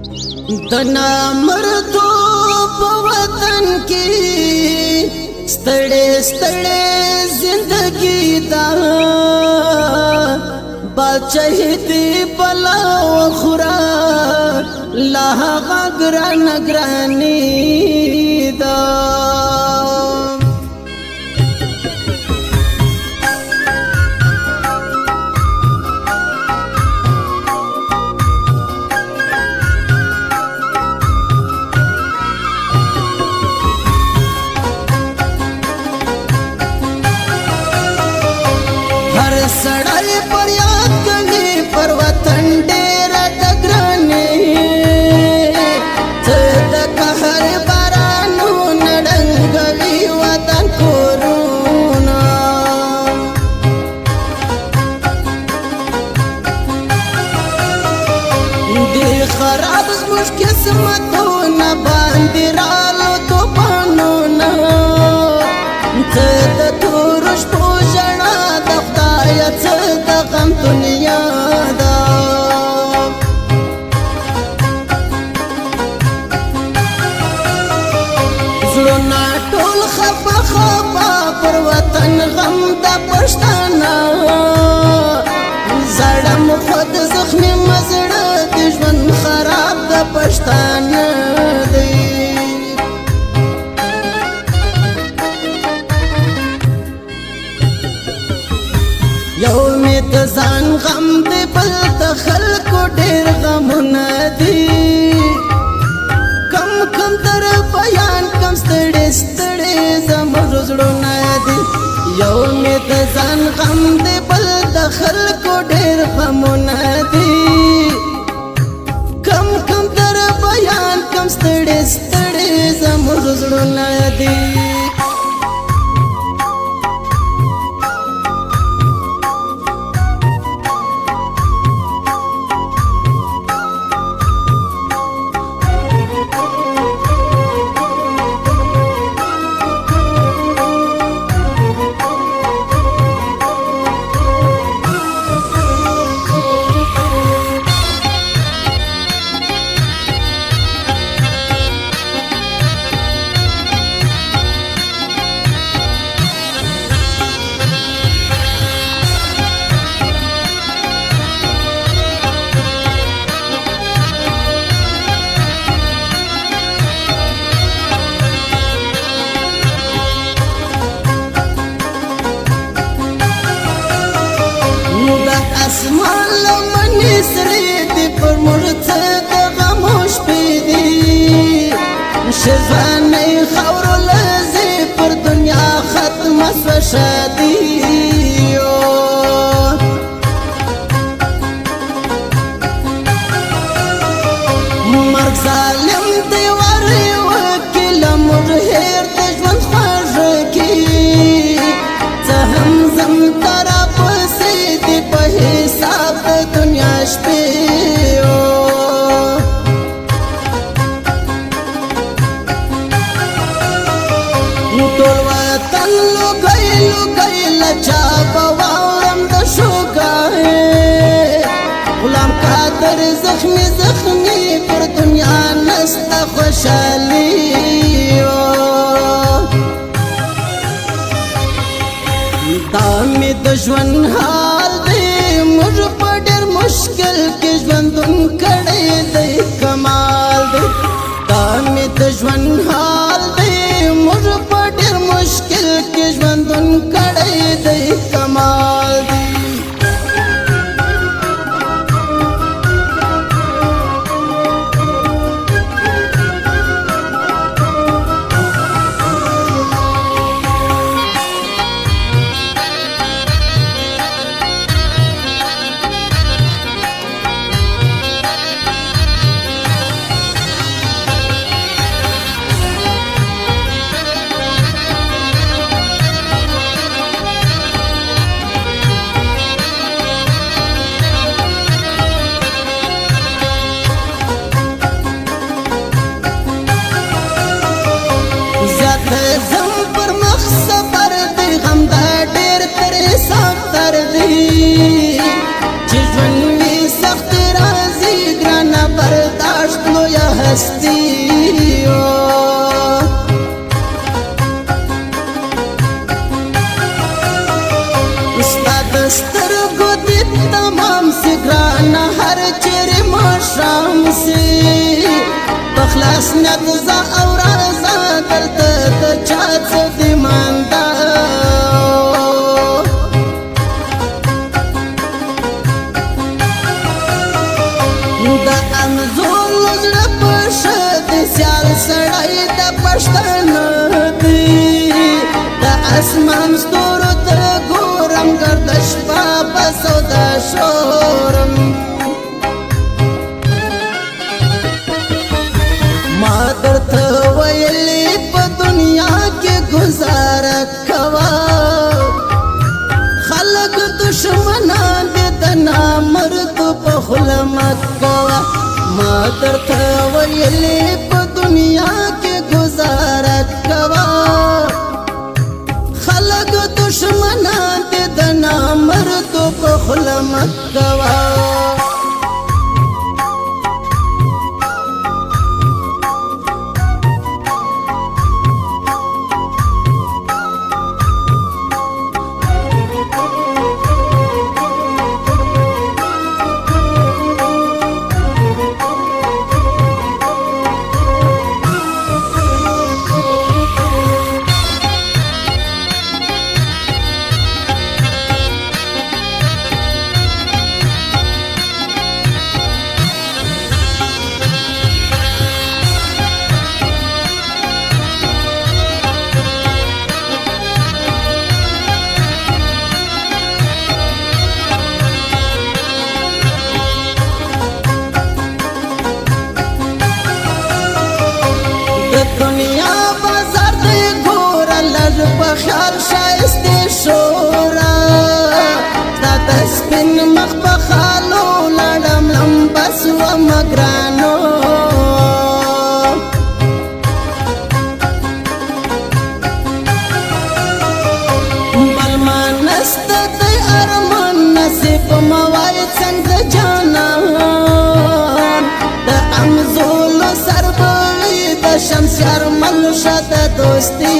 د نامردو په وطن کې ستړې ستړې زندگی دا بچه دې بلا وخورا لا غران غرانی دا सड़ाई पर याद करनी पर वतन डेरा दगराने द कहर बारानू नडंगवी वतन कोरोना दी खराब मुश किस्मतों न बांदिरालो तो पानो ना द तुरुष पूजना د غم دنیا دا زړونه ټول خفه خفه پر وطن غم د پښتانه زړم خود زخمي مزړه د ژوند خراب د پښتانه دی یو می د ځان غم دی بل د خلکو ډېر غمونه دي کم کم در بیان کم ستړي ستړي زموږ زړونه دي یو می د ځان غم دی بل د خلکو ډېر غمونه دي کم کم در بیان کم ستړي ستړي زموږ زړونه دي اسمان لمنی سری دی پر مرته د غموش پیدی شزانی خور لزی پر دنیا ختم سوشدی مرگ ظالم دیواری وکیل مرهیر د ژوند خوږکی ته هم زم ترا پسې دی په حساب د دنیا شپې ټول وطن لوګی لوګی لچا په واورم د شوګای غلام قادر زخمی زخمی پر دنیا نسته خوشحالي دا می د ژوند حال دی موږ په ډېر مشکل کې ژوندون کړی دی کمال دی دا می د ژوند حال دی موږ په ډېر مشکل کې ژوندون کړی دی کمال دی عشق لویا هستی استاد سترګو دې تمام سی ګرانه هر چیرې ماښام سی بخلاص نیت زه او رضا دلته د چا څه دې مانده د انځور زړه په ښه دې سیال سړی د پښتانه دی د اسمان ستورو ته ګورم ګردش په سودا شورم ما درته ویلې په دنیا کې گزاره کوه خلک دشمنان دې د نامردو په خوله مه کوه ما درته ویلې په دنیا کې گزاره کوه خلک دشمنان دې د نامردو په خوله مه کوه دنیا بازار دی ګوره لږ په خیال ښایستې شوره ستا د سپین مخ په خالو لاړم لمبه سومه ګرانو بل ما نسته دی ارمان نصیب مه وایه څنګه جانان د امزولو سر به شمشیر ملوشه د دوستی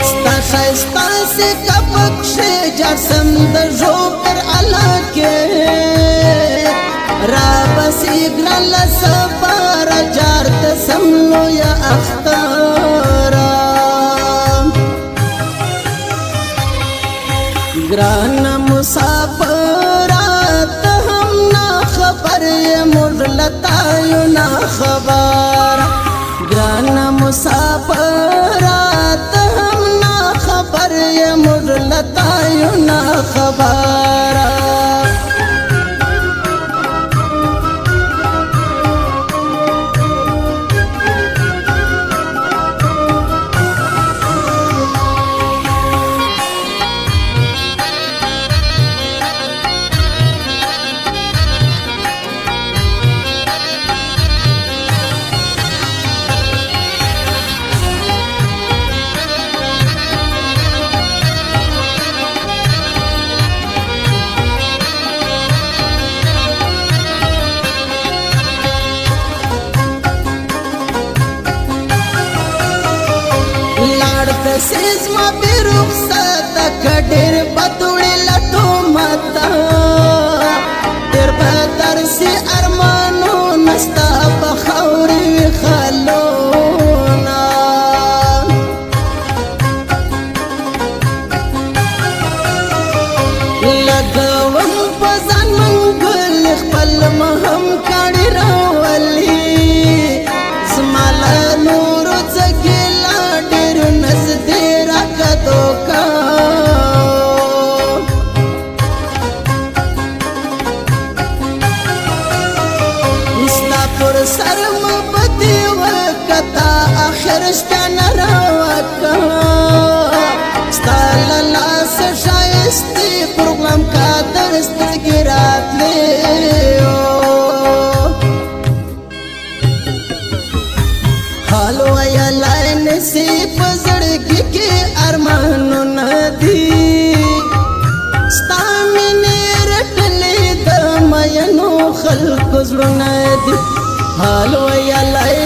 ستا ښایسته سکه پکښې جرسم د ژوبر علاقې رابسې ګران له سفاره جار ته سم لویه اختره ګرانه مسافر موږ لتایو نا خبر ګران مسافرات هم نا خبر موږ لتایو نا خبر سیز ما بی رخصت کډیر پتوړی لټو متا تیر بدر سی ارمانو نستا په خوري خلونا لګوم په ځان منګل خپل مهم کړي راولي زماله نور څګلا ډیر نزدې راکدو کا استا پر سر مبدي وکتا اخر شپه راوکا ستال لاس شایستی پروګرام کا درست ګرات لیو حالو یا لاین سی پزړګي کې ارمانو ندي خلق زړونه دي حال ویلای